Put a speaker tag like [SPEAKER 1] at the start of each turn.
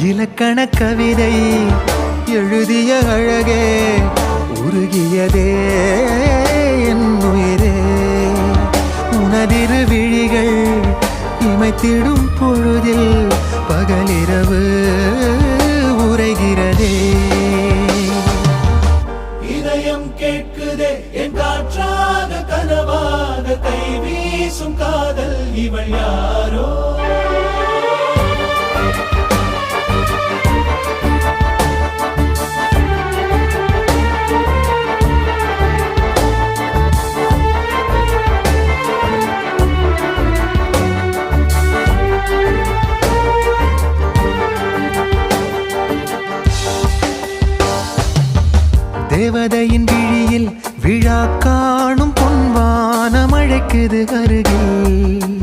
[SPEAKER 1] இலக்கண கவிதை எழுதிய அழகே உருகியதே என் உயிரே. உனதிரு விழிகள் இமைத்திடும் பொழுதில் பகலிரவு உரைகிறதே.
[SPEAKER 2] இதயம் கேட்குதே என் காற்றாக கனவாக கை வீசும் காதல் இவள் யாரோ.
[SPEAKER 1] தேவதையின் விழியில் விழா காணும் பொன்வானம் அழைக்குது அருகில்.